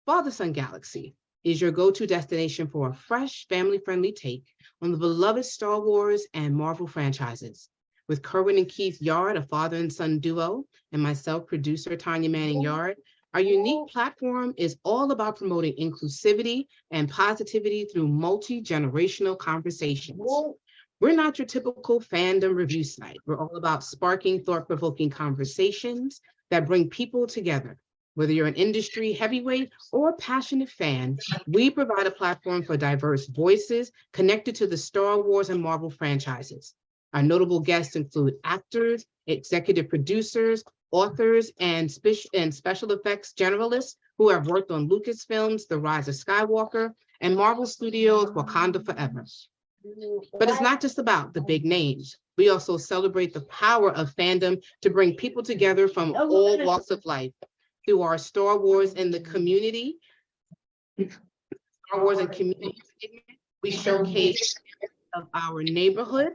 Father.Son.Galaxy is your go-to destination for a fresh, family-friendly take on the beloved Star Wars and Marvel franchises. With Kerwin and Keith Yarde, a father and son duo, and myself, producer Tanya Manning-Yarde, our unique platform is all about promoting inclusivity and positivity through multi-generational conversations. We're not your typical fandom review site. We're all about sparking thought-provoking conversations that bring people together. Whether you're an industry heavyweight or passionate fan, we provide a platform for diverse voices connected to the Star Wars and Marvel franchises. Our notable guests include actors, executive producers, authors, and special effects generalists who have worked on Lucasfilm's The Rise of Skywalker and Marvel Studios' Wakanda Forever. But it's not just about the big names. We also celebrate the power of fandom to bring people together from all walks of life. Through our Star Wars and the community, Star Wars and community segment, we showcase of our neighborhood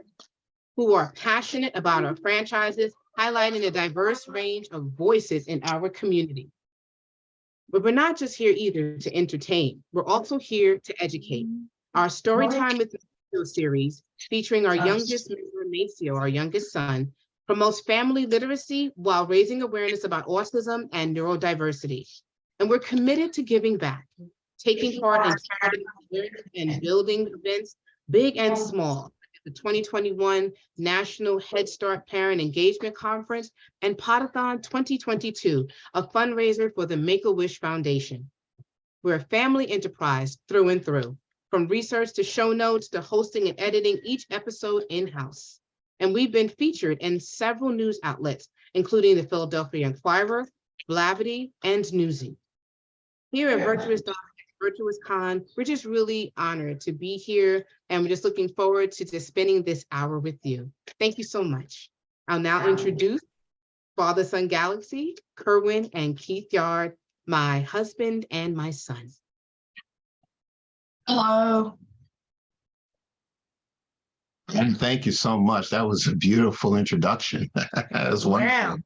who are passionate about our franchises, highlighting a diverse range of voices in our community. But we're not just here either to entertain. We're also here to educate. Our Storytime with Maceo series, featuring our youngest member, Maceo, our youngest son, promotes family literacy while raising awareness about autism and neurodiversity. And we're committed to giving back, taking part in building events, big and small. The 2021 National Head Start Parent Engagement Conference and Podathon 2022, a fundraiser for the Make-A-Wish Foundation. We're a family enterprise through and through, from research to show notes to hosting and editing each episode in-house. And we've been featured in several news outlets, including the Philadelphia Inquirer, Blavity, and Newsy. Here at Virtuous Con, we're just really honored to be here, and we're just looking forward to just spending this hour with you. Thank you so much. I'll now introduce Father.Son.Galaxy, Kerwin and Keith Yarde, my husband and my son. Hello. And thank you so much. That was a beautiful introduction. That was wonderful. Yeah.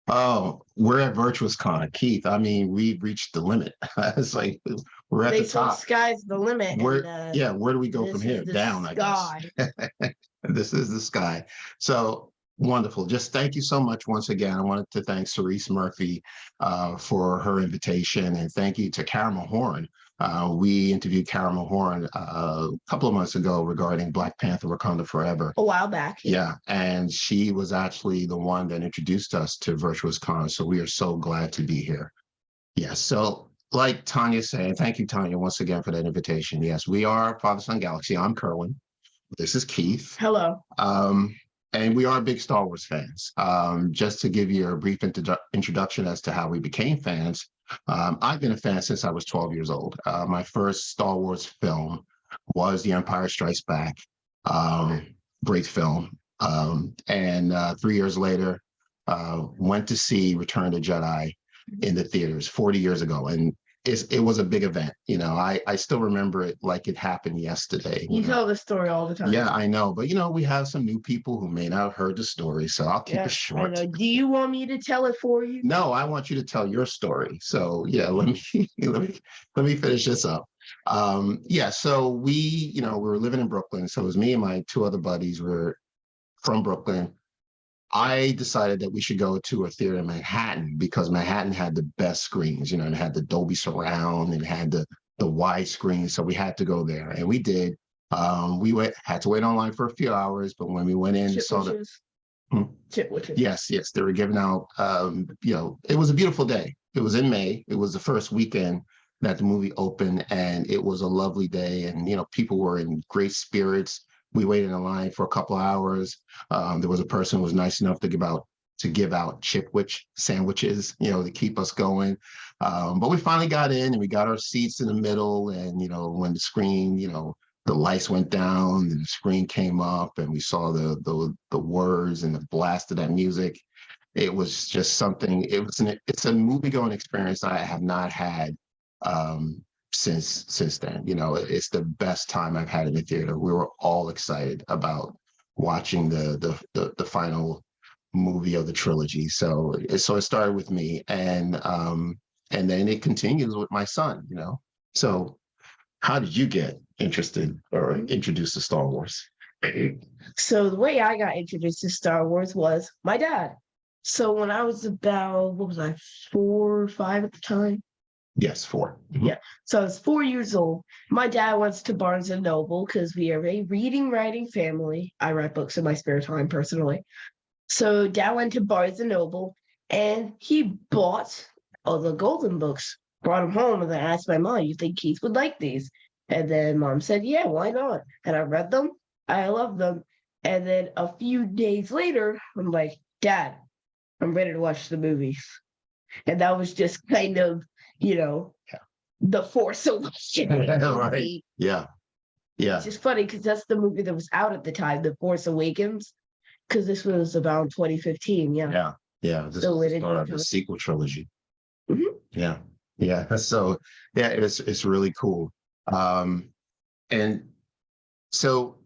Oh, we're at Virtuous Con. Keith, I mean, we've reached the limit. It's like we're at They the top. sky's the limit. Where, and, yeah, where do we go from here? Down, I guess. This is the sky. So wonderful. Just thank you so much once again. I wanted to thank Cerise Murphy for her invitation, and thank you to Caramel Horn. We interviewed Caramel Horn a couple of months ago regarding Black Panther Wakanda Forever. A while back. Yeah, and she was actually the one that introduced us to Virtuous Con, so we are so glad to be here. Yes, so like Tanya said, thank you, Tanya, once again for that invitation. Yes, we are Father.Son.Galaxy. I'm Kerwin. This is Keith. Hello. And we are big Star Wars fans. Just to give you a brief introduction as to how we became fans, I've been a fan since I was 12 years old. My first Star Wars film was The Empire Strikes Back. Great film. And 3 years later, went to see Return of the Jedi in the theaters 40 years ago. And it was a big event. You know, I still remember it like it happened yesterday. You tell the story all the time. Yeah, I know. But, you know, we have some new people who may not have heard the story, so I'll keep it short. I know. Do you want me to tell it for you? No, I want you to tell your story. So, yeah, let me finish this up. Yeah, so we were living in Brooklyn. So it was me and my two other buddies were from Brooklyn. I decided that we should go to a theater in Manhattan because Manhattan had the best screens, you know, and it had the Dolby Surround and it had the wide screen. So we had to go there, and we did. We had to wait online for a few hours, but when we went in and saw the Chipwiches. Yes, they were giving out. It was a beautiful day. It was in May. It was the first weekend that the movie opened, and it was a lovely day. And people were in great spirits. We waited in line for a couple of hours. There was a person who was nice enough to give out Chipwich sandwiches, to keep us going. But we finally got in, and we got our seats in the middle. And when the screen, the lights went down, and the screen came up, and we saw the words and the blast of that music. It was just something. It's a movie-going experience I have not had since then. It's the best time I've had in the theater. We were all excited about watching the final movie of the trilogy. So it started with me, and And then it continues with my son, you know. So how did you get interested or introduced to Star Wars? So the way I got introduced to Star Wars was my dad. So when I was about, what was I, 4 or 5 at the time? Yes, 4. Yeah. So I was 4 years old. My dad went to Barnes and Noble because we are a reading, writing family. I write books in my spare time personally. So dad went to Barnes and Noble and he bought all the golden books, brought them home, and then I asked my mom, "You think Keith would like these?" And then mom said, "Yeah, why not?" And I read them. I loved them. And then a few days later, I'm like, "Dad, I'm ready to watch the movies." And that was just kind of, you know, Yeah. the Force Awakens. Right. Yeah. Yeah. It's just funny because that's the movie that was out at the time, The Force Awakens, because this was about 2015. Yeah. Yeah. Yeah. This So was it the is start of the really- sequel trilogy. Mhm. Yeah. Yeah. So yeah, it's really cool. And so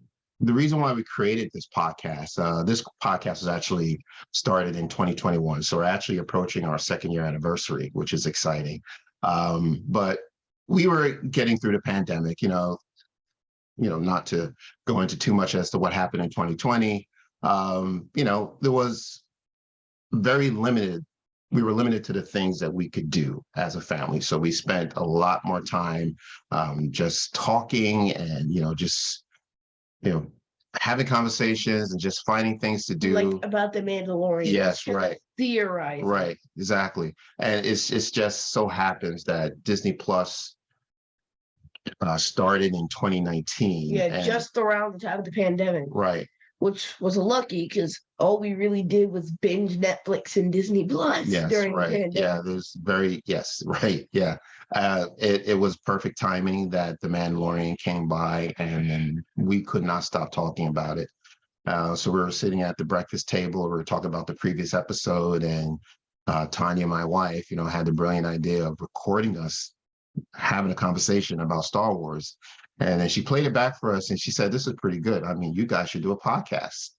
the reason why we created this podcast was actually started in 2021. So we're actually approaching our 2nd-year anniversary, which is exciting. But we were getting through the pandemic, not to go into too much as to what happened in 2020. There was very limited. We were limited to the things that we could do as a family. So we spent a lot more time just talking and, having conversations and just finding things to do. Like about the Mandalorian. Yes, just kind of right. Theorizing. Right, exactly. And it's just so happens that Disney Plus started in 2019. Yeah, and, just around the time of the pandemic, right. which was lucky because all we really did was binge Netflix and Disney Plus Yes, during the right. pandemic. Yeah, yes, right. Yeah. It was perfect timing that The Mandalorian came by and then we could not stop talking about it. So we were sitting at the breakfast table, we were talking about the previous episode, and Tanya, my wife, had the brilliant idea of recording us having a conversation about Star Wars. And then she played it back for us and she said, "This is pretty good. I mean, you guys should do a podcast."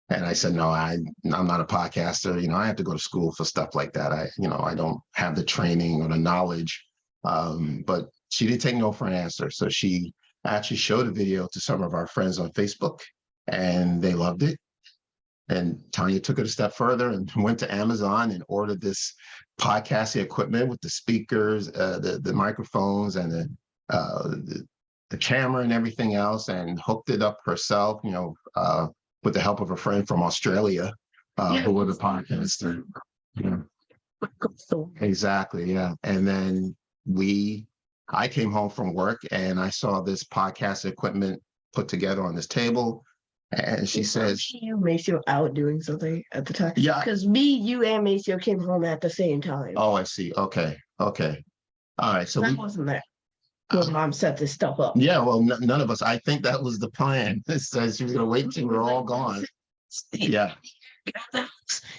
And I said, "No, I'm not a podcaster. I have to go to school for stuff like that. I don't have the training or the knowledge." But she didn't take no for an answer. So she actually showed a video to some of our friends on Facebook and they loved it. And Tanya took it a step further and went to Amazon and ordered this podcasting equipment with the speakers, the microphones, and the camera and everything else, and hooked it up herself. With the help of a friend from Australia, who was a podcaster. Exactly, yeah. And then I came home from work and I saw this podcast equipment put together on this table. And she says, "You, Maceo, out doing something at the time." Yeah. Because me, you, and Maceo came home at the same time. "Oh, I see. Okay. All right. So I wasn't there when mom set this stuff up. yeah, well, none of us. I think that was the plan. It says she was going to wait until we were all gone. Yeah.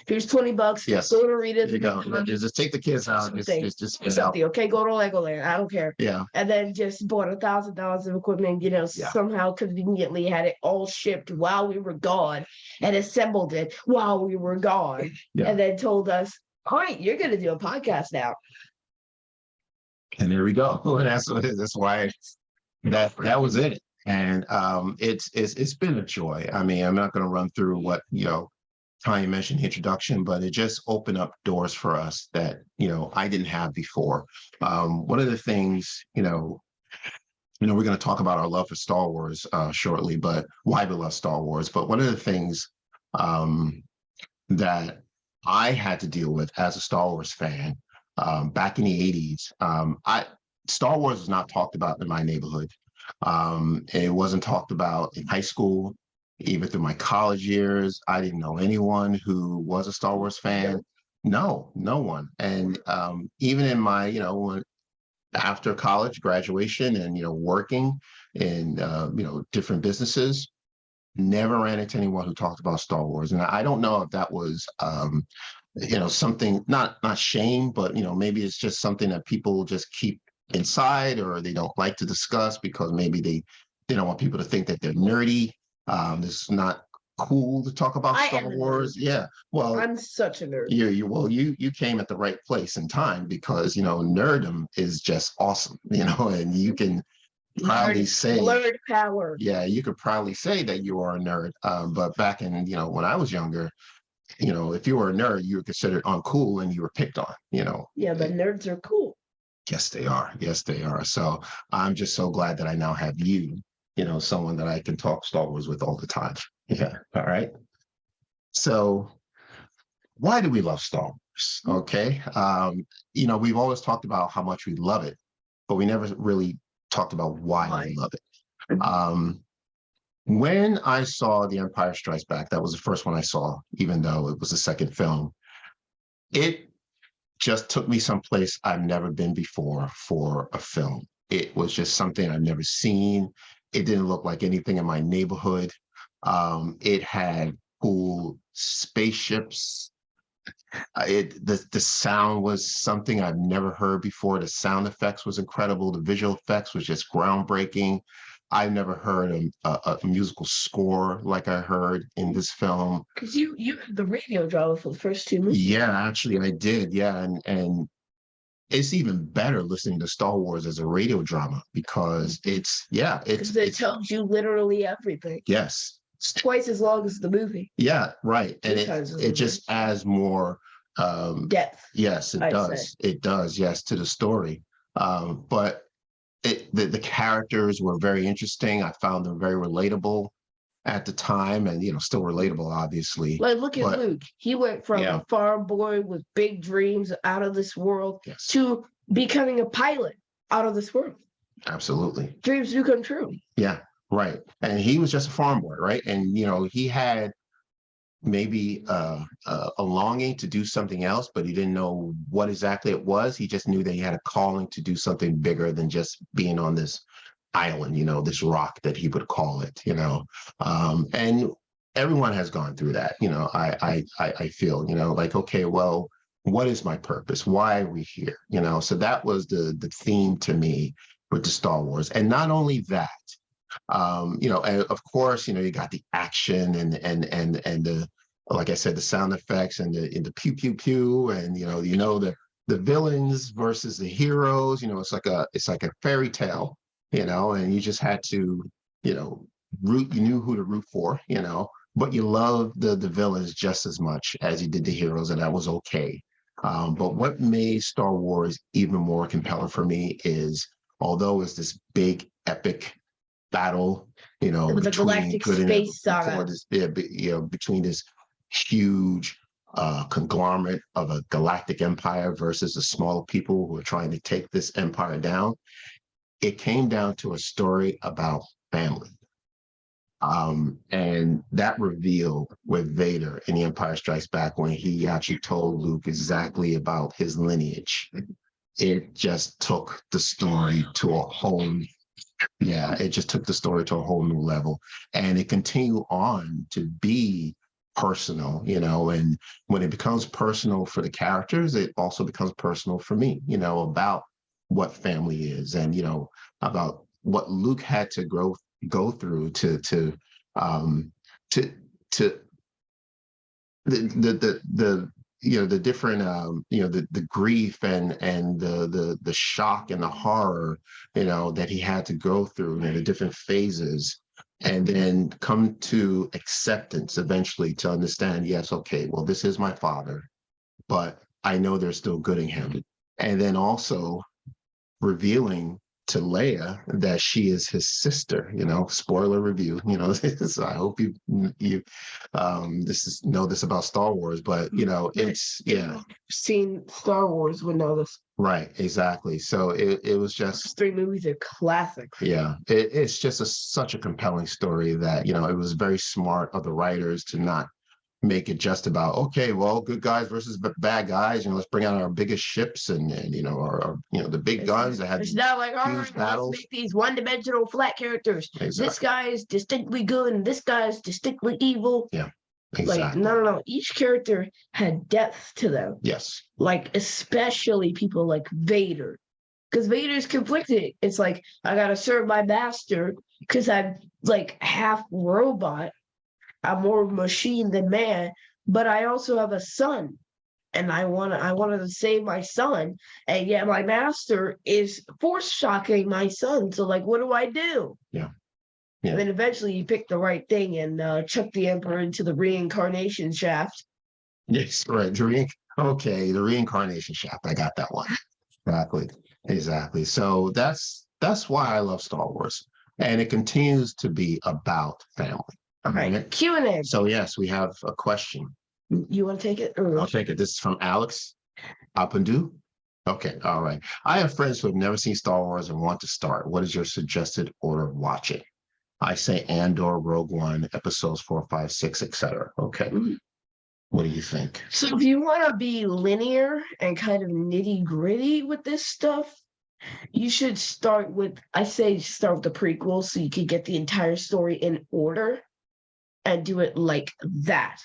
Here's $20. Yes. Go to read it. There you go. Just take the kids out. Just get out. Something, okay, go to Legoland. I don't care. Yeah. And then just bought $1,000 of equipment, Yeah. somehow conveniently had it all shipped while we were gone and assembled it while we were gone. Yeah. And then told us, "All right, you're going to do a podcast now." And there we go. And that's why that was it. And it's been a joy. I mean, I'm not going to run through what Tanya mentioned in the introduction, but it just opened up doors for us that I didn't have before. One of the things we're going to talk about our love for Star Wars shortly, but why we love Star Wars. But one of the things that I had to deal with as a Star Wars fan back in the 80s, Star Wars was not talked about in my neighborhood. It wasn't talked about in high school. Even through my college years, I didn't know anyone who was a Star Wars fan. No one. And even in my, after college graduation and, working in, different businesses, never ran into anyone who talked about Star Wars. And I don't know if that was, something, not shame, but, maybe it's just something that people just keep inside or they don't like to discuss because maybe they don't want people to think that they're nerdy. This is not cool to talk about I Star am a nerd. Wars. Yeah. Well, I'm such a nerd. you came at the right place and time because nerddom is just awesome, and you can proudly say, Blurred power. yeah, you could proudly say that you are a nerd. But back in, when I was younger, if you were a nerd, you were considered uncool and you were picked on, Yeah, but nerds are cool. Yes, they are. Yes, they are. So I'm just so glad that I now have you, someone that I can talk Star Wars with all the time. Yeah. All right. So why do we love Star Wars? Okay. We've always talked about how much we love it, but we never really talked about why we love it. When I saw The Empire Strikes Back, that was the first one I saw, even though it was the second film, it just took me someplace I've never been before for a film. It was just something I've never seen. It didn't look like anything in my neighborhood. It had cool spaceships. The sound was something I've never heard before. The sound effects was incredible. The visual effects was just groundbreaking. I've never heard a musical score like I heard in this film. Because you had the radio drama for the first two movies. Yeah, actually I did. Yeah, and it's even better listening to Star Wars as a radio drama because it tells you literally everything. Yes. It's twice as long as the movie. Yeah, right. And it just adds more depth. Yes, it does. It does, yes, to the story. But the characters were very interesting. I found them very relatable at the time, and still relatable, obviously. Like, look at Luke. He went from a farm boy with big dreams out of this world to becoming a pilot out of this world. Absolutely. Dreams do come true. Yeah, right. And he was just a farm boy, right? And he had maybe a longing to do something else, but he didn't know what exactly it was. He just knew that he had a calling to do something bigger than just being on this island, this rock that he would call it, and everyone has gone through that. I feel, like, okay, well, what is my purpose? Why are we here? So that was the theme to me with the Star Wars. And not only that, and of course, you got the action and the, like I said, the sound effects and the pew pew pew, and the villains versus the heroes. It's like a fairy tale, and you just had to, root. You knew who to root for, but you loved the villains just as much as you did the heroes, and that was okay. But what made Star Wars even more compelling for me is, although it's this big epic battle, with a galactic space saga, between this huge conglomerate of a galactic empire versus the small people who are trying to take this empire down, it came down to a story about family. And that reveal with Vader in The Empire Strikes Back, when he actually told Luke exactly about his lineage, it just took the story to a whole new level. And it continued on to be personal, and when it becomes personal for the characters, it also becomes personal for me, about what family is, and about what Luke had to go through to the different the grief and the shock and the horror that he had to go through, the different phases, and then come to acceptance eventually to understand, yes, okay, well, this is my father, but I know there's still good in him. And then also revealing to Leia that she is his sister, spoiler review, so I hope you know this about Star Wars, but it's, seen Star Wars would know this. Right, exactly. So it was just, those 3 movies are classics. Yeah, it's just such a compelling story that, it was very smart of the writers to not make it just about, okay, well, good guys versus bad guys, let's bring out our biggest ships and our the big guns that had it's not like, all right, battles. let's make these one-dimensional flat characters. Exactly. This guy is distinctly good and this guy is distinctly evil. Yeah, exactly. Like, no, each character had depth to them. Yes. Like, especially people like Vader, because Vader's conflicted. It's like, I gotta serve my master because I'm like half robot, I'm more machine than man, but I also have a son. And I wanted to save my son. And yet my master is force shocking my son. So like, what do I do? Yeah. And then eventually he picked the right thing and chucked the emperor into the reincarnation shaft. Yes, right. Okay, the reincarnation shaft. I got that one. Exactly. So that's why I love Star Wars, and it continues to be about family. All right, right? Q&A. So yes, we have a question. You want to take it? I'll take it. This is from Alex Apandu. Okay, all right. I have friends who have never seen Star Wars and want to start. What is your suggested order of watching? I say Andor, Rogue One, episodes 4, 5, 6, etc. Okay. Mhm. What do you think? So if you want to be linear and kind of nitty gritty with this stuff, you should start with, I say start with the prequel so you can get the entire story in order and do it like that.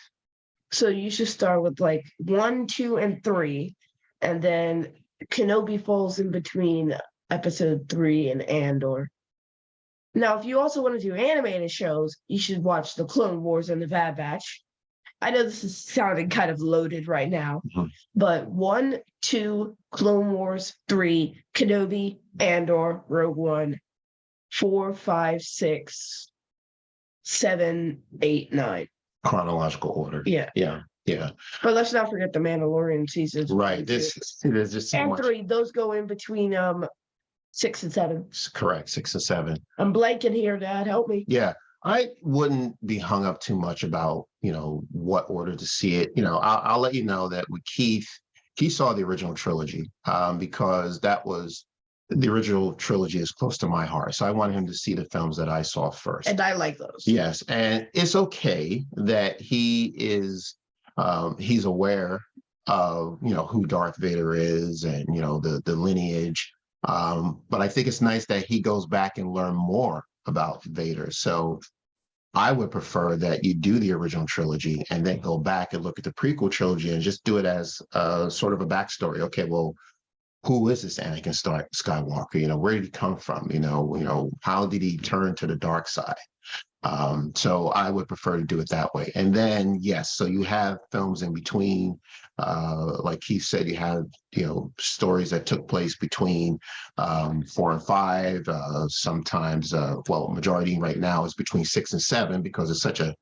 So you should start with like 1, 2, and 3, and then Kenobi falls in between episode 3 and Andor. Now, if you also want to do animated shows, you should watch the Clone Wars and the Bad Batch. I know this is sounding kind of loaded right now, Mhm. but 1, 2, Clone Wars, 3, Kenobi, Andor, Rogue One, 4, 5, 6, 7, 8, 9. Chronological order. Yeah. Yeah. But let's not forget the Mandalorian seasons. Right. There's just so and much. 3, those go in between 6 and 7. Correct. 6 and 7. I'm blanking here, Dad. Help me. Yeah. I wouldn't be hung up too much about, what order to see it. I'll let you know that with Keith saw the original trilogy because the original trilogy is close to my heart. So I want him to see the films that I saw first. And I like those. Yes. And it's okay that he's aware of, who Darth Vader is and, the lineage. But I think it's nice that he goes back and learn more about Vader. So I would prefer that you do the original trilogy and then go back and look at the prequel trilogy and just do it as sort of a backstory. Okay, well, who is this Anakin Skywalker? Where did he come from? How did he turn to the dark side? So I would prefer to do it that way. And then, yes, so you have films in between, like he said, you have, stories that took place between 4 and 5, sometimes, majority right now is between 6 and 7 because it's such a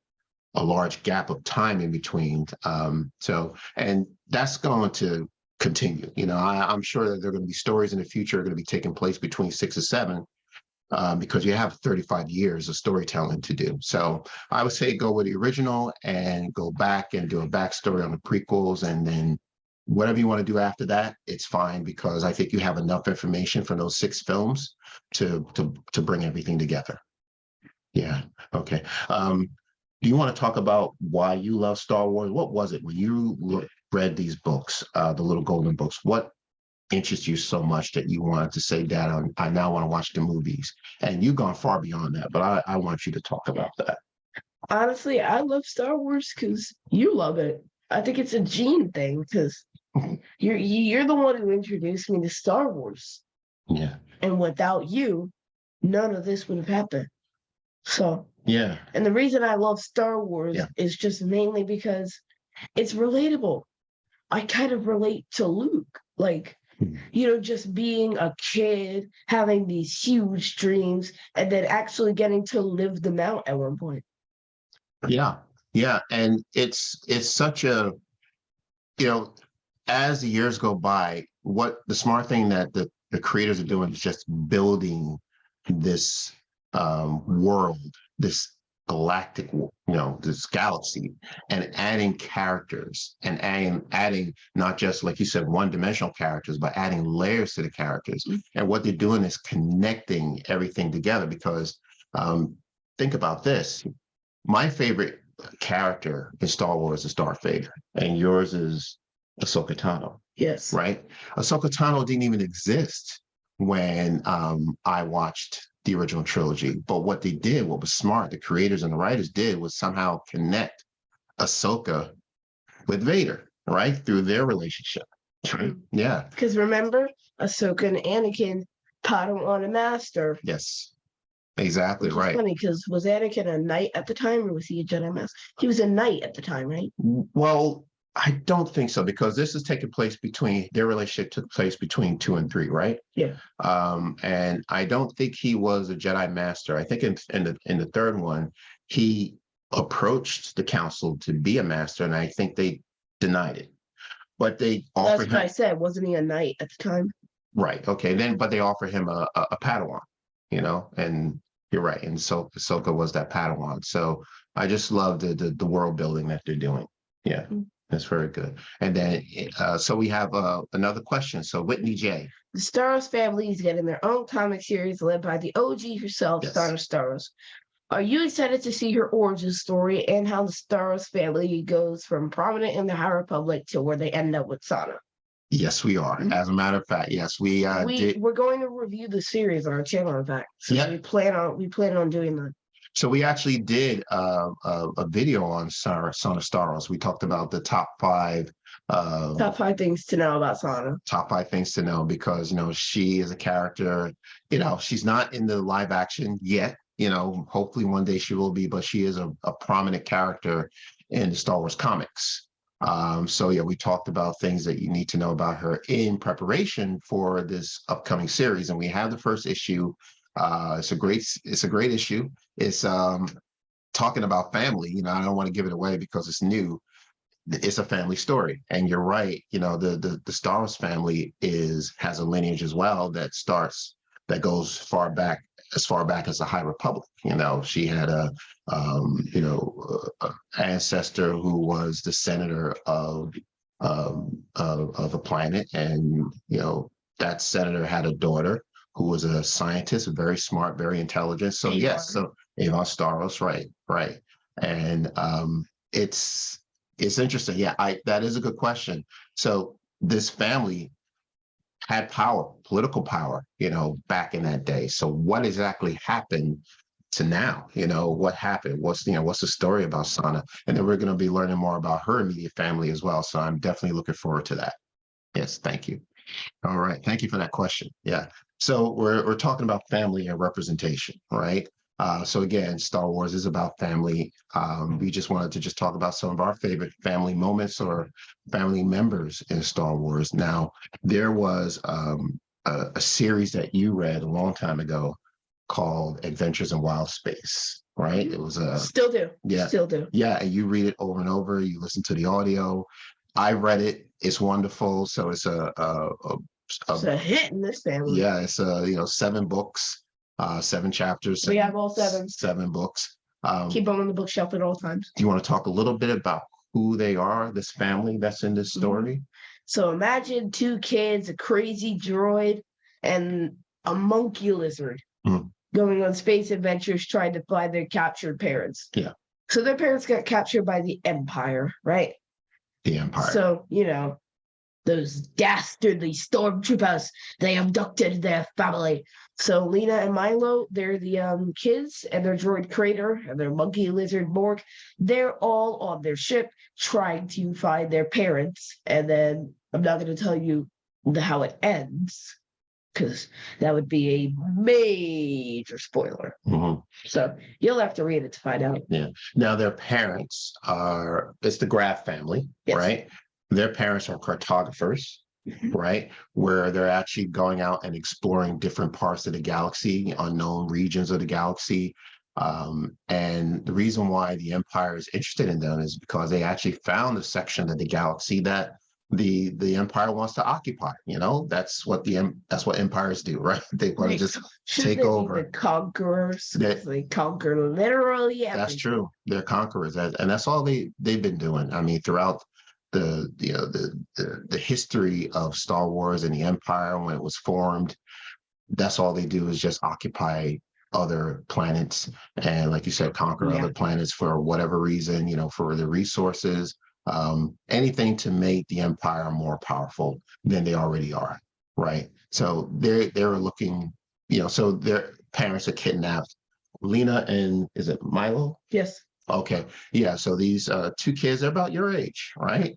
large gap of time in between. And that's going to continue. I'm sure that there are going to be stories in the future are going to be taking place between 6 and 7. Because you have 35 years of storytelling to do. So I would say go with the original and go back and do a backstory on the prequels. And then whatever you want to do after that, it's fine because I think you have enough information from those 6 films to bring everything together. Yeah. Okay. Do you want to talk about why you love Star Wars? What was it when you read these books, the Little Golden Books? What interests you so much that you wanted to say, Dad, I now want to watch the movies? And you've gone far beyond that, but I want you to talk about that. Honestly, I love Star Wars because you love it. I think it's a gene thing because you're the one who introduced me to Star Wars. Yeah. And without you, none of this would have happened. So Yeah. And the reason I love Star Wars is just mainly because it's relatable. I kind of relate to Luke. Like, just being a kid, having these huge dreams, and then actually getting to live them out at one point. Yeah. Yeah. And it's such a, as the years go by, what the smart thing that the creators are doing is just building this world, this galactic, this galaxy, and adding characters and adding not just, like you said, one-dimensional characters, but adding layers to the characters. And what they're doing is connecting everything together because think about this. My favorite character in Star Wars is Darth Vader, and yours is Ahsoka Tano. Yes. Right? Ahsoka Tano didn't even exist when I watched the original trilogy. But what they did, what was smart, the creators and the writers did, was somehow connect Ahsoka with Vader, right? Through their relationship. Right? Yeah. Because remember, Ahsoka and Anakin, Padawan and Master. Yes. exactly Which is right. funny because was Anakin a knight at the time or was he a Jedi Master? He was a knight at the time, right? Well, I don't think so because this is taking place between their relationship took place between 2 and 3, right? Yeah. And I don't think he was a Jedi Master. I think in the third one, he approached the council to be a master, and I think they denied it. But they That's offered what I him said. Wasn't he a knight at the time? right. Okay, then but they offer him a Padawan, and you're right. And so Ahsoka was that Padawan. So I just love the world building that they're doing. Yeah, Mm. that's very good. And then so we have another question. So Whitney J. The Star Wars family is getting their own comic series led by the OG herself, Yes. Sana Starros. Are you excited to see her origin story and how the Star Wars family goes from prominent in the High Republic to where they end up with Sana? Yes, we are. Mhm. As a matter of fact, yes, we did. We're going to review the series on our channel, in fact. So Yeah. we plan on doing that. So we actually did a video on Sana Starros. We talked about the top 5 Top 5 things to know about Sana. top 5 things to know because she is a character. She's not in the live action yet. Hopefully one day she will be, but she is a prominent character in the Star Wars comics. So yeah, we talked about things that you need to know about her in preparation for this upcoming series, and we have the first issue. It's a great issue. It's talking about family. I don't want to give it away because it's new. It's a family story, and you're right. The Star Wars family has a lineage as well that goes as far back as the High Republic. She had a ancestor who was the senator of a planet, and that senator had a daughter who was a scientist, very smart, very intelligent. So Avon. yes, so Avon Starros, right, and it's interesting. Yeah, that is a good question. So this family had power, political power, back in that day. So what exactly happened to now? What happened? What's the story about Sana? And then we're going to be learning more about her immediate family as well. So I'm definitely looking forward to that. Yes, thank you. All right, thank you for that question. Yeah. So we're talking about family and representation, right? So again, Star Wars is about family. We just wanted to just talk about some of our favorite family moments or family members in Star Wars. Now, there was a series that you read a long time ago called Adventures in Wild Space, right? It was Still do. Yeah. Still do. yeah, and you read it over and over. You listen to the audio. I read it. It's wonderful. So it's It's a hit in this family. yeah, it's 7 books, 7 chapters. We have all 7. 7 books. Keep them on the bookshelf at all times. Do you want to talk a little bit about who they are, this family that's in this story? So imagine 2 kids, a crazy droid, and a monkey lizard going on space adventures trying to find their captured parents. Yeah. So their parents got captured by the Empire, right? The Empire. So, those dastardly stormtroopers, they abducted their family. So Lena and Milo, they're the kids, and their droid Crater and their monkey lizard Borg, they're all on their ship trying to find their parents. And then I'm not going to tell you how it ends, because that would be a major spoiler. So you'll have to read it to find out. Yeah. Now their parents it's the Graff family, Yes. right? Their parents are cartographers, right? Where they're actually going out and exploring different parts of the galaxy, unknown regions of the galaxy. And the reason why the Empire is interested in them is because they actually found a section of the galaxy that the Empire wants to occupy. That's what empires do, right? They want to just take over. The conquerors. They conquer literally everything. That's true. They're conquerors, and that's all they've been doing. I mean, throughout the history of Star Wars and the Empire when it was formed, that's all they do is just occupy other planets and, like you said, conquer other planets for whatever reason, for the resources, anything to make the Empire more powerful than they already are, right? So they're looking, so their parents are kidnapped. Lena and is it Milo? Yes. Okay. Yeah. So these 2 kids are about your age, right?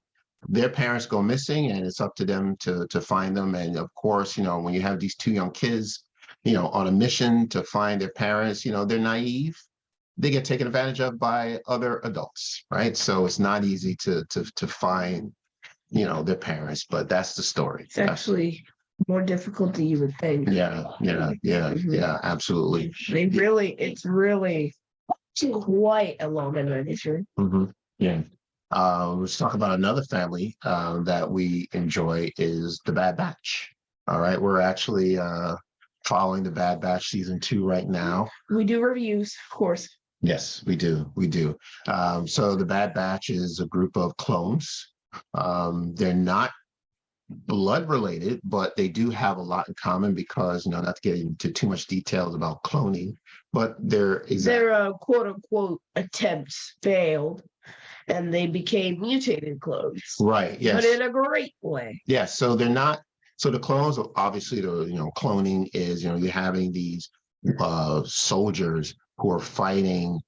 Their parents go missing, and it's up to them to find them. And of course, when you have these 2 young kids, on a mission to find their parents. They're naive. They get taken advantage of by other adults, right? So it's not easy to find, their parents, but that's the story. It's actually more difficult than you would think. Yeah, absolutely. It's really quite a long adventure. Yeah. Let's talk about another family that we enjoy is the Bad Batch. All right, we're actually following the Bad Batch season 2 right now. We do reviews, of course. Yes, we do. So the Bad Batch is a group of clones. They're not blood related, but they do have a lot in common because, not to get into too much details about cloning, but their quote unquote attempts failed and they became mutated clones. Right. Yes. But in a great way. Yes. So they're not. So the clones, obviously, cloning is, you're having these soldiers who are fighting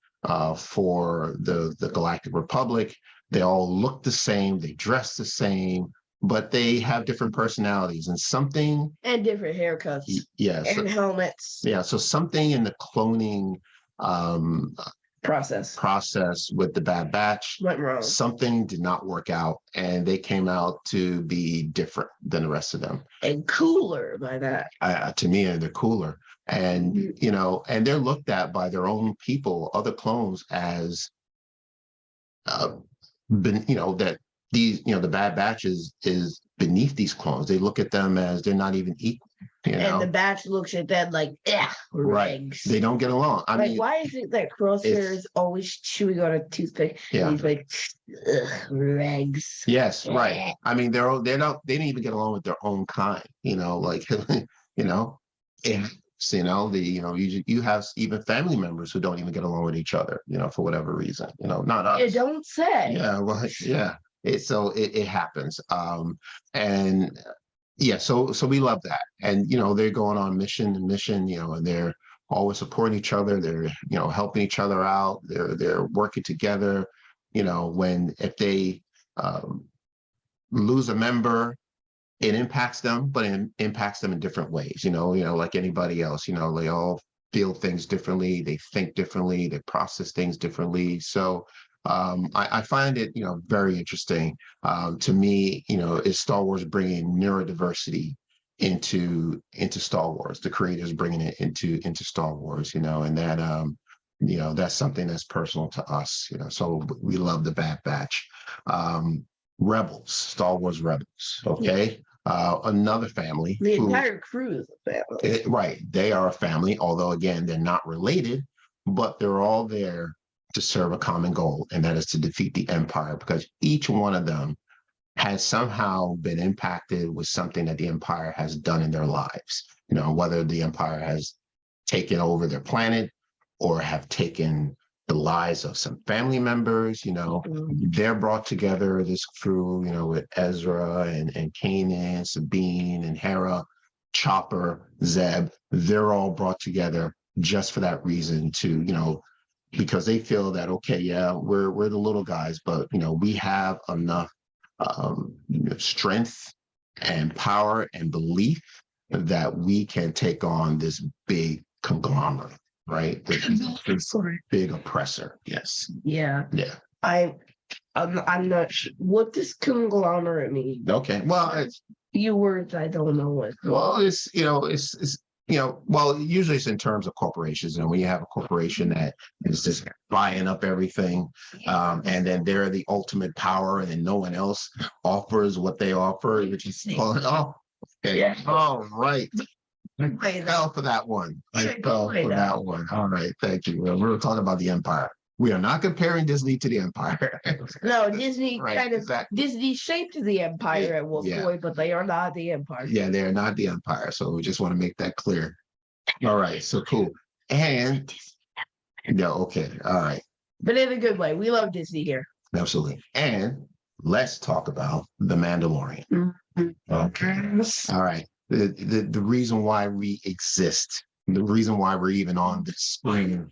for the Galactic Republic. They all look the same. They dress the same, but they have different personalities and different haircuts. Yes. And helmets. Yeah. So something in the cloning process with the Bad Batch went wrong. Something did not work out, and they came out to be different than the rest of them and cooler by that. To me, they're cooler, and and they're looked at by their own people, other clones, as that these the Bad Batch is beneath these clones. They look at them as they're not even equal. And the Batch looks at them like, right. Regs. They don't get along. I mean, why is it that Crosshair is always chewing on a toothpick? Yeah. And he's like, Regs. Yes, right. I mean, they didn't even get along with their own kind. Like you have even family members who don't even get along with each other. For whatever reason. Not us. You don't say. Yeah, well, yeah. It happens. And yeah, so we love that. And they're going on mission, and they're always supporting each other. They're helping each other out. They're working together. If they lose a member, it impacts them, but it impacts them in different ways. Like anybody else. They all feel things differently. They think differently. They process things differently. So I find it, very interesting. To me, is Star Wars bringing neurodiversity into Star Wars. The creators bringing it into Star Wars, and that that's something that's personal to us. So we love the Bad Batch. Rebels, Star Wars Rebels. Okay. Another family. The entire crew is a family. Right. They are a family, although again, they're not related, but they're all there to serve a common goal, and that is to defeat the Empire, because each one of them has somehow been impacted with something that the Empire has done in their lives. Whether the Empire has taken over their planet or have taken the lives of some family members. They're brought together, this crew, with Ezra and Kanan, Sabine and Hera, Chopper, Zeb. They're all brought together just for that reason to, because they feel that, okay, yeah, we're the little guys, but we have enough strength and power and belief that we can take on this big conglomerate, right? This big oppressor. Yes. Yeah. Yeah. I'm not sure what does conglomerate mean. Okay. Well, it's few words I don't know what. Well, it's usually it's in terms of corporations. When you have a corporation that is just buying up everything, and then they're the ultimate power, and then no one else offers what they offer, which is okay. Yeah. All right. I fell for that one. All right. Thank you. We were talking about the Empire. We are not comparing Disney to the Empire. No, Disney right, Disney shaped the Empire at one point, but they are not the Empire. Yeah, they are not the Empire. So we just want to make that clear. All right, so cool. And okay, all right. But in a good way. We love Disney here. Absolutely. And let's talk about The Mandalorian. Mm-hmm. Okay. All right. The reason why we exist, the reason why we're even on this screen.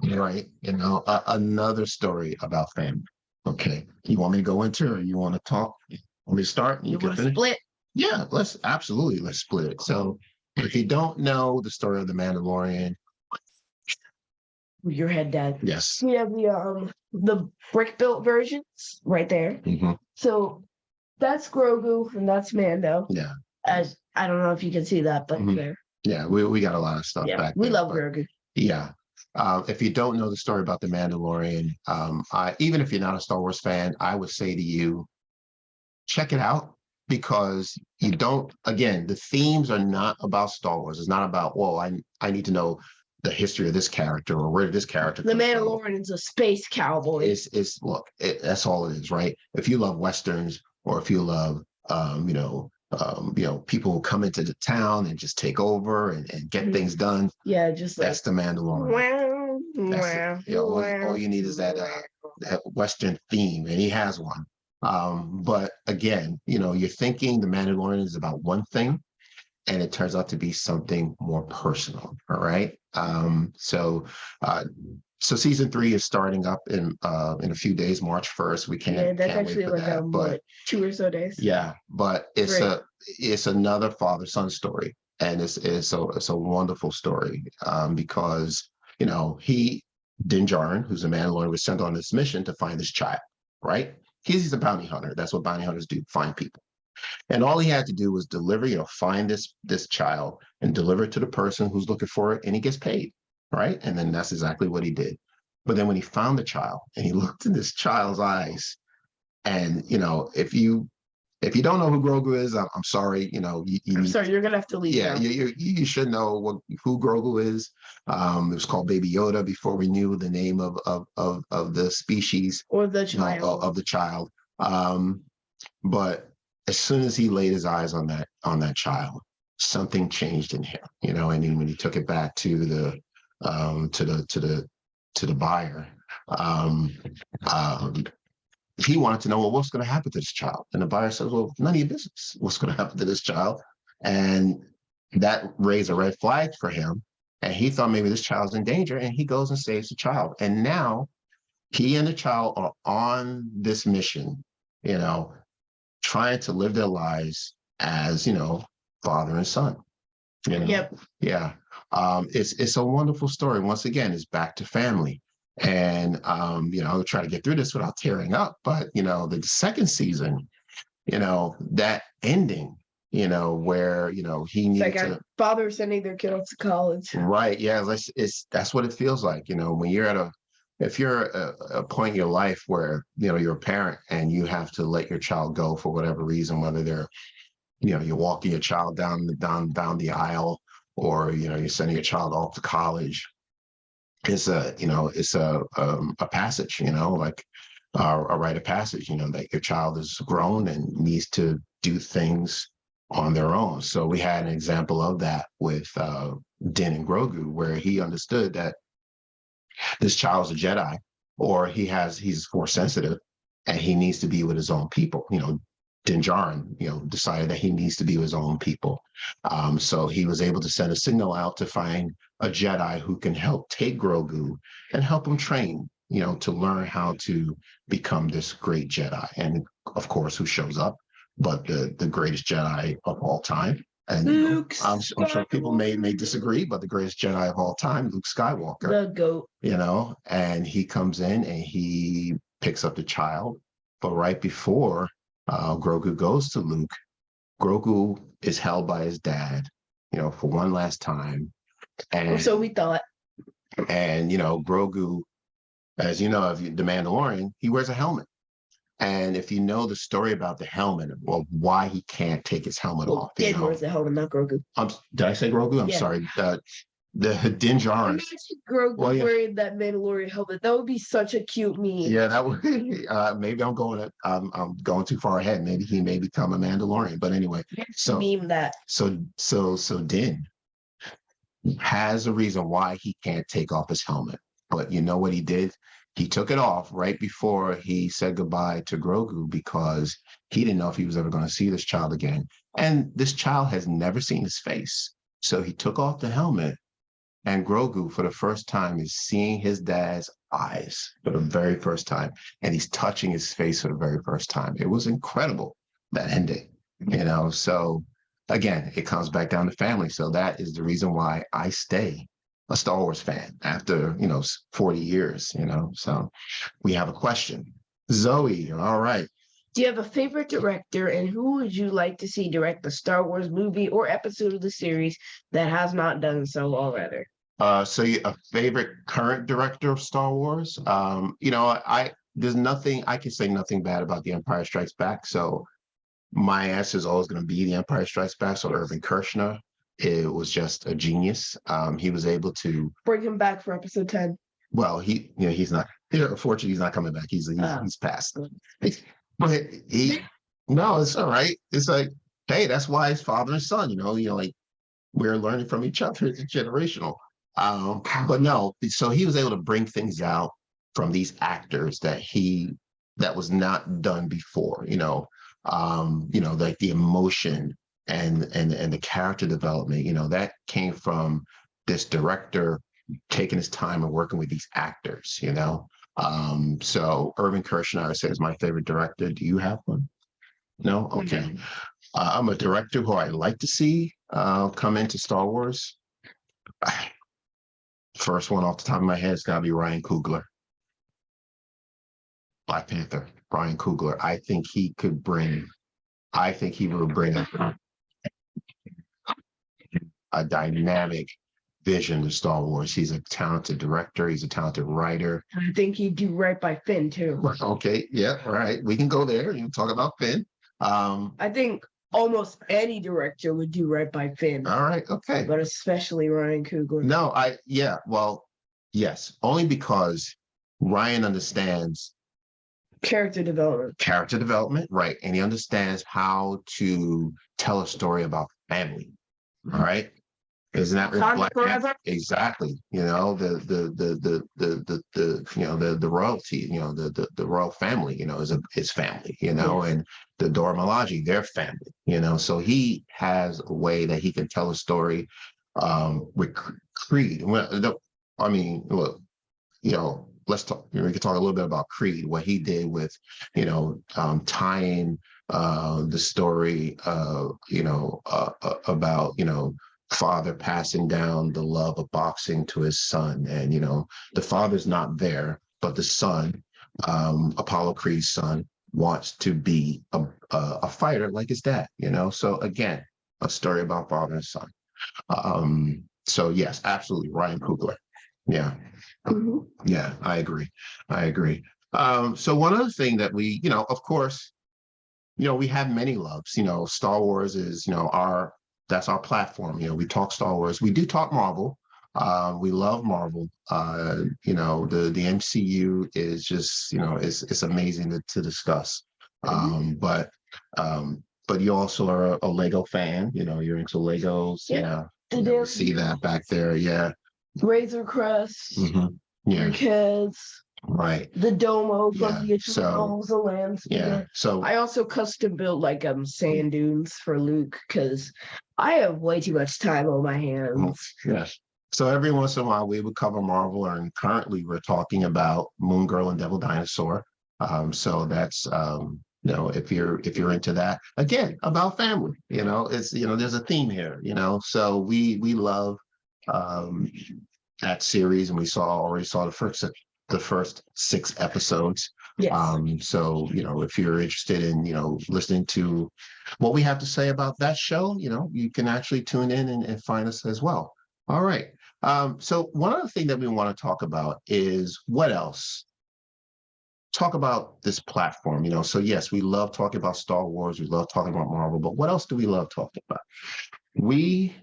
Right. Another story about family. Okay. You want me to go into it, or you want to talk? Want me to start? You want to split? Yeah, let's split it. So If you don't know the story of the Mandalorian, Your head, Dad. yes. We have the brick built versions right there. Mhm. So that's Grogu and that's Mando. Yeah. As I don't know if you can see that, but Mhm. there. Yeah, we got a lot of stuff Yeah, back we there. love but Grogu. yeah. If you don't know the story about the Mandalorian, even if you're not a Star Wars fan, I would say to you, check it out because you don't, again, the themes are not about Star Wars. It's not about, well, I need to know the history of this character or where did this character The come from. Mandalorian is a space cowboy. It's look, that's all it is, right? If you love Westerns or if you love, people who come into the town and just take over and get Mhm. things done, Yeah, just like that's the Mandalorian. wow, That's it. wow, You know, all you need is that Western theme, and he has one. But again, you're thinking the Mandalorian is about one thing, and it turns out to be something more personal. All right. So season 3 is starting up in a few days, March 1st. We yeah, that's can't wait actually for like that. But what, 2 or so days. yeah, but it's Great. it's another father-son story, and it's a wonderful story because Din Djarin, who's a Mandalorian, was sent on this mission to find this child, right? He's a bounty hunter. That's what bounty hunters do, find people. And all he had to do was deliver, find this child and deliver it to the person who's looking for it, and he gets paid, right? And then that's exactly what he did. But then when he found the child and he looked in this child's eyes, and if you don't know who Grogu is, I'm sorry. I'm sorry, you're gonna have to leave yeah, now. you should know who Grogu is. It was called Baby Yoda before we knew the name of the species Or the child. of the child. But as soon as he laid his eyes on that child, something changed in him. And then when he took it back to the buyer, he wanted to know, well, what's going to happen to this child? And the buyer says, well, none of your business. What's going to happen to this child? And that raised a red flag for him. And he thought maybe this child's in danger, and he goes and saves the child. And now he and the child are on this mission, trying to live their lives as, father and son. Yep. Yeah. It's a wonderful story. Once again, it's back to family. And I'll try to get through this without tearing up. But the second season, that ending, where he needed It's like a father sending their kid off to college. right. Yeah, that's what it feels like. When you're if you're a point in your life where you're a parent and you have to let your child go for whatever reason, whether they're you're walking your child down the aisle, or you're sending your child off to college. It's a passage, like a rite of passage, that your child is grown and needs to do things on their own. So we had an example of that with Din and Grogu, where he understood that this child's a Jedi, or he's force sensitive, and he needs to be with his own people. Din Djarin, decided that he needs to be with his own people. So he was able to send a signal out to find a Jedi who can help take Grogu and help him train, to learn how to become this great Jedi. And of course, who shows up but the greatest Jedi of all time. And Luke I'm sure people may disagree, but the greatest Jedi of all time, Luke Skywalker. The GOAT. And he comes in and he picks up the child. But right before Grogu goes to Luke, Grogu is held by his dad, for one last time. And Or so we thought. And Grogu, as you know, the Mandalorian, he wears a helmet. And if you know the story about the helmet, well, why he can't take his helmet off. Din wears the helmet, not Grogu. Did I say Grogu? I'm sorry. The Din Djarin. Imagine Grogu wearing that Mandalorian helmet. That would be such a cute meme. Yeah, that would. Maybe I'm going too far ahead. Maybe he may become a Mandalorian. But anyway, so meme that. So Din has a reason why he can't take off his helmet. But you know what he did? He took it off right before he said goodbye to Grogu, because he didn't know if he was ever going to see this child again. And this child has never seen his face. So he took off the helmet, and Grogu, for the first time, is seeing his dad's eyes for the very first time. And he's touching his face for the very first time. It was incredible, that ending, So again, it comes back down to family. So that is the reason why I stay a Star Wars fan after, 40 years, So we have a question. Zoe, all right. Do you have a favorite director, and who would you like to see direct the Star Wars movie or episode of the series that has not done so already? So a favorite current director of Star Wars? There's nothing, I can say nothing bad about The Empire Strikes Back. So my answer is always going to be The Empire Strikes Back. So Irvin Kershner, it was just a genius. He was able to Bring him back for episode 10. Well, he's not. Unfortunately, he's not coming back. He's passed. But no, it's all right. It's like, hey, that's why it's father and son. Like we're learning from each other. It's generational. But no, so he was able to bring things out from these actors that was not done before. Like the emotion and the character development. That came from this director taking his time and working with these actors, So Irvin Kershner, I would say, is my favorite director. Do you have one? No? Okay. I'm a director who I like to see come into Star Wars. First one off the top of my head has got to be Ryan Coogler. Black Panther, Ryan Coogler. I think he would bring a dynamic vision to Star Wars. He's a talented director. He's a talented writer. I think he'd do right by Finn too. Okay, yeah, all right. We can go there. You can talk about Finn. I think almost any director would do right by Finn. All right, okay. But especially Ryan Coogler. No, yes, only because Ryan understands character development, right? And he understands how to tell a story about family. All right. Isn't that what Black Panther? Exactly. The royalty, the royal family, is family, and the Dora Milaje, their family, so he has a way that he can tell a story with Creed. I mean, look, let's talk, we can talk a little bit about Creed, what he did with, tying the story, about, father passing down the love of boxing to his son. And, the father's not there, but the son, Apollo Creed's son, wants to be a fighter like his dad, So again, a story about father and son. So yes, absolutely, Ryan Coogler. Yeah. Mm-hmm. Yeah, I agree. So one other thing that we, of course, we have many loves. Star Wars is, that's our platform. We talk Star Wars. We do talk Marvel. We love Marvel. The MCU is just, it's amazing to discuss. But you also are a Lego fan. You're into Legos. Yeah. We see that back there. Yeah. Razor Crest. Mm-hmm. Yeah. Kids. Right. The domo from the so, land. Yeah. So I also custom built sand dunes for Luke because I have way too much time on my hands. Yes. So every once in a while we would cover Marvel, and currently we're talking about Moon Girl and Devil Dinosaur. So that's if you're into that, again, about family, it's there's a theme here, so we love that series, and we already saw the first 6 episodes. Yes. So, if you're interested in, listening to what we have to say about that show, you can actually tune in and find us as well. All right. So one other thing that we want to talk about is what else? Talk about this platform, So yes, we love talking about Star Wars. We love talking about Marvel, but what else do we love talking about? We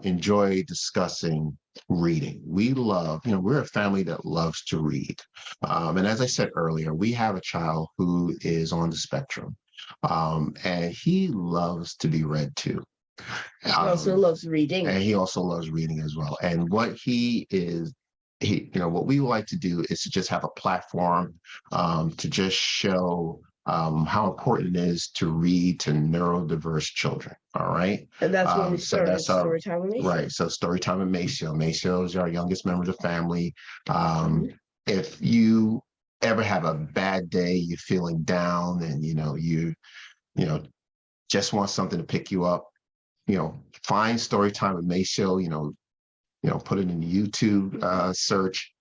enjoy discussing reading. We love, we're a family that loves to read. And as I said earlier, we have a child who is on the spectrum, and he loves to be read to. He also loves reading. And he also loves reading as well. And what what we like to do is to just have a platform to just show how important it is to read to neurodiverse children. All right. And that's when we started Storytime with Maceo. Right. So Storytime with Maceo. Maceo is our youngest member of the family. If you ever have a bad day, you're feeling down, and you just want something to pick you up, find Storytime with Maceo, put it in the YouTube search,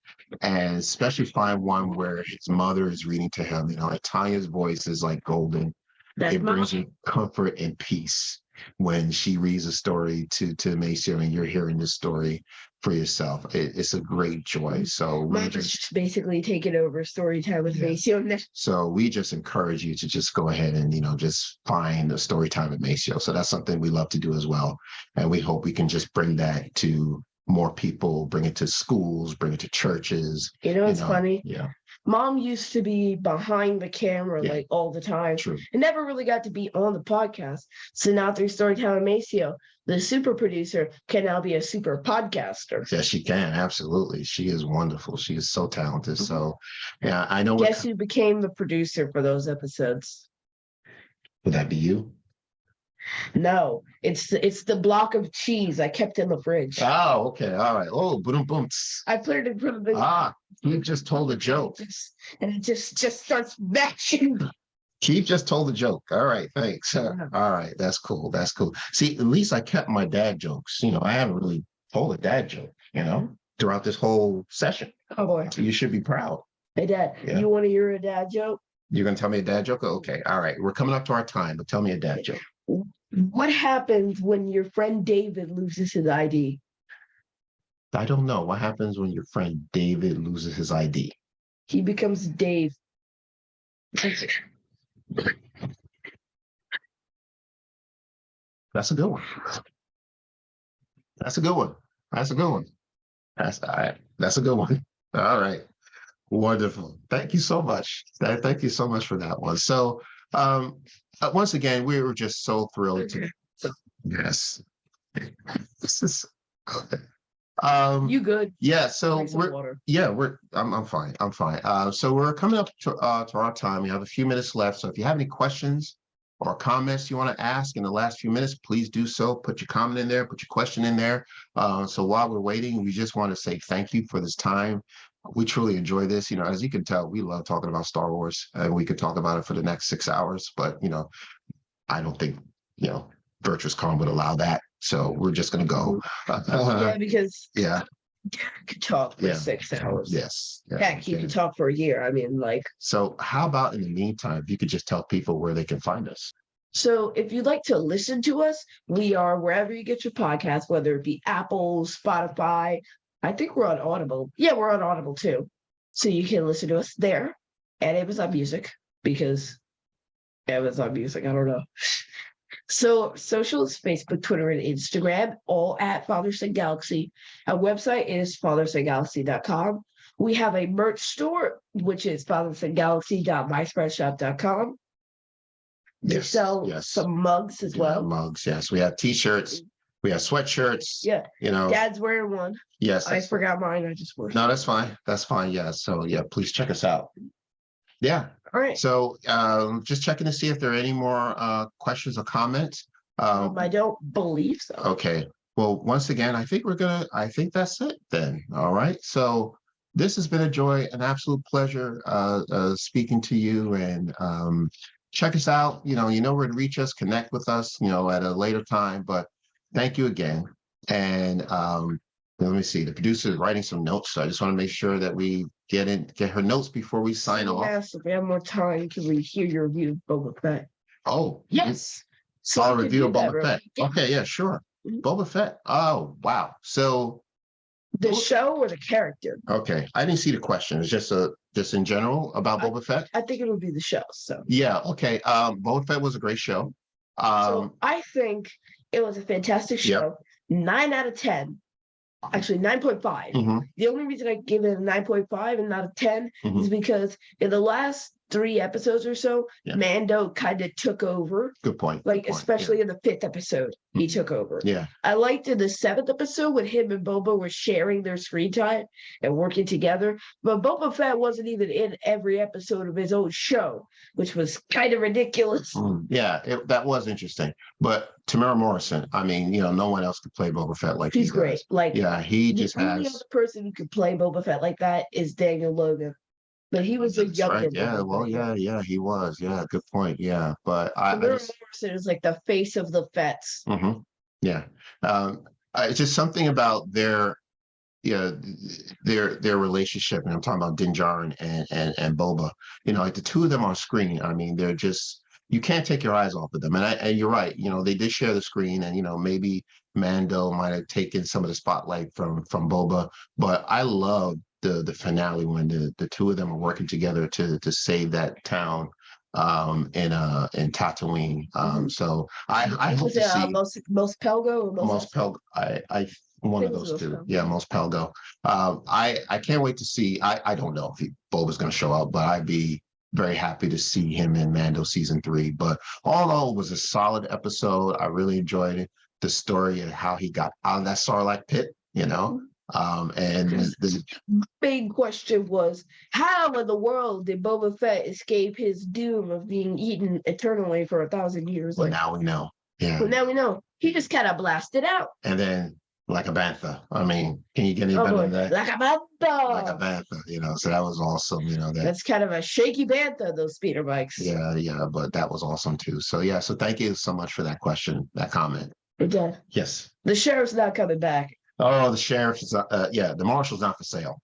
and especially find one where his mother is reading to him. Like Tanya's voice is like golden. That's It my brings you comfort and peace when she reads a story to Maceo and you're hearing the story for yourself. It's a great joy. So we mom is just basically taking over story time with Maceo. so we just encourage you to just go ahead and just find a story time with Maceo. So that's something we love to do as well. And we hope we can just bring that to more people, bring it to schools, bring it to churches. It's funny. Yeah. Mom used to be behind the camera like all the time. True. And never really got to be on the podcast. So now through Storytime with Maceo, the super producer can now be a super podcaster. Yes, she can. Absolutely. She is wonderful. She is so talented. So yeah, I know. Guess who became the producer for those episodes? Would that be you? No, it's the block of cheese I kept in the fridge. Oh, okay. All right. Oh, boom, boom. I put it in front of the You just told a joke. and it just starts mashing. Keith just told a joke. All right, thanks. All right, that's cool. That's cool. See, at least I kept my dad jokes. I haven't really told a dad joke, throughout this whole session. Oh boy. You should be proud. Hey Dad, Yeah. You want to hear a dad joke? You're gonna tell me a dad joke? Okay, all right. We're coming up to our time, but tell me a dad joke. What happens when your friend David loses his ID? I don't know. What happens when your friend David loses his ID? He becomes Dave. That's a good one. That's a good one. That's a good one. That's all right. That's a good one. All right. Wonderful. Thank you so much. Thank you so much for that one. So once again, we were just so thrilled to yes. This is You good? yeah, so Drink some water. I'm fine. I'm fine. So we're coming up to our time. We have a few minutes left. So if you have any questions or comments you want to ask in the last few minutes, please do so. Put your comment in there, put your question in there. So while we're waiting, we just want to say thank you for this time. We truly enjoy this. As you can tell, we love talking about Star Wars, and we could talk about it for the next 6 hours, but I don't think Virtuous Con would allow that. So we're just gonna go. Yeah, because Yeah. Dad could talk for 6 hours. Yes. Heck, he could talk for a year. I mean, So how about in the meantime, if you could just tell people where they can find us? So if you'd like to listen to us, we are wherever you get your podcast, whether it be Apple, Spotify. I think we're on Audible. Yeah, we're on Audible too. So you can listen to us there and Amazon Music, because Amazon Music, I don't know. So social is Facebook, Twitter, and Instagram, all at Father.Son.Galaxy. Our website is Father.Son.Galaxy.com. We have a merch store, which is Father.Son.Galaxy.myspreadshop.com. We sell some mugs as well. Mugs, yes. We have t-shirts. We have sweatshirts. Yeah. Dad's wearing one. Yes. I forgot mine. I just wore. No, that's fine. That's fine. Yeah. So yeah, please check us out. Yeah. All right. So just checking to see if there are any more questions or comments. I don't believe so. Okay. Well, once again, I think that's it then. All right. So this has been a joy, an absolute pleasure speaking to you, and check us out. You know where to reach us, connect with us, at a later time, but thank you again. And let me see, the producer is writing some notes, so I just want to make sure that we get her notes before we sign off. Yes, if we have more time, can we hear your review of Boba Fett? Oh, yes. So I'll review of Boba Fett. Yeah. Okay, yeah, sure. Boba Fett. Oh, wow. So the show or the character? Okay, I didn't see the question. It's just in general about Boba Fett. I think it would be the show. So yeah, okay. Boba Fett was a great show. So I think it was a fantastic show. 9 out of 10. Actually, 9.5. The only reason I give it a 9.5 and not a 10 is because in the last 3 episodes or so, Mando kind of took over. Good point. Especially in the 5th episode, he took over. Yeah. I liked in the 7th episode when him and Boba were sharing their screen time and working together. But Boba Fett wasn't even in every episode of his own show, which was kind of ridiculous. Yeah, that was interesting. But Tamara Morrison, I mean, no one else could play Boba Fett like he's great. He just has. The only other person who could play Boba Fett like that is Daniel Logan. But he was a younger. Right. Yeah, well, yeah, he was. Yeah, good point. Yeah, but Tamara Morrison is like the face of the Fetts. Yeah. It's just something about their relationship, and I'm talking about Dinjar and Boba. Like the two of them on screen. I mean, they're just, you can't take your eyes off of them. And you're right. They did share the screen, and maybe Mando might have taken some of the spotlight from Boba. But I love the finale when the two of them are working together to save that town in Tatooine. So I hope Was to it see most Pelgo or Most Pelgo. I one It of was those Most two. Pelgo. Yeah, Most Pelgo. I can't wait to see. I don't know if Boba's going to show up, but I'd be very happy to see him in Mando season 3. But all in all, it was a solid episode. I really enjoyed it. The story and how he got out of that Sarlacc pit. And the big question was, how in the world did Boba Fett escape his doom of being eaten eternally for 1,000 years? well, now we know. Yeah. Well, now we know. He just kind of blasted out. And then like a bantha. I mean, can you get any Oh better boy, than that? like a bantha. Like a bantha. So that was awesome. That. That's kind of a shaky bantha, those speeder bikes. Yeah, but that was awesome too. So yeah, so thank you so much for that question, that comment. It did. Yes. The sheriff's not coming back. Oh, the sheriff is, the marshal's not for sale,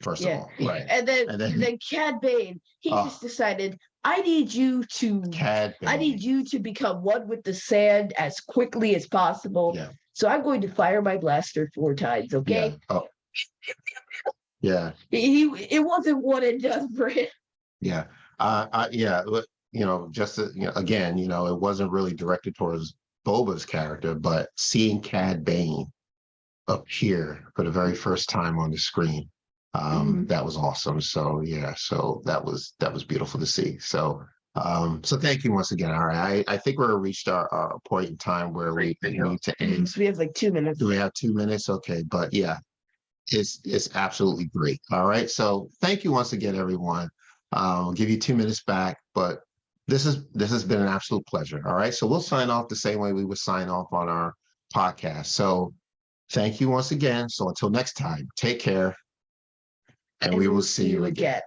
first of all. Right. And then Cad Bane, he just decided, I need you to become one with the sand as quickly as possible. Yeah. So I'm going to fire my blaster 4 times, okay? Yeah. Oh. Yeah. It wasn't one and done for him. Yeah. Just again, it wasn't really directed towards Boba's character, but seeing Cad Bane appear for the very first time on the screen, that was awesome. So yeah, so that was beautiful to see. So thank you once again. All right, I think we're reached our point in time where we need to end. So we have like 2 minutes. Do we have 2 minutes? Okay, but yeah, it's absolutely great. All right, so thank you once again, everyone. I'll give you 2 minutes back, but this has been an absolute pleasure. All right, so we'll sign off the same way we would sign off on our podcast. So thank you once again. So until next time, take care, and we will see you again.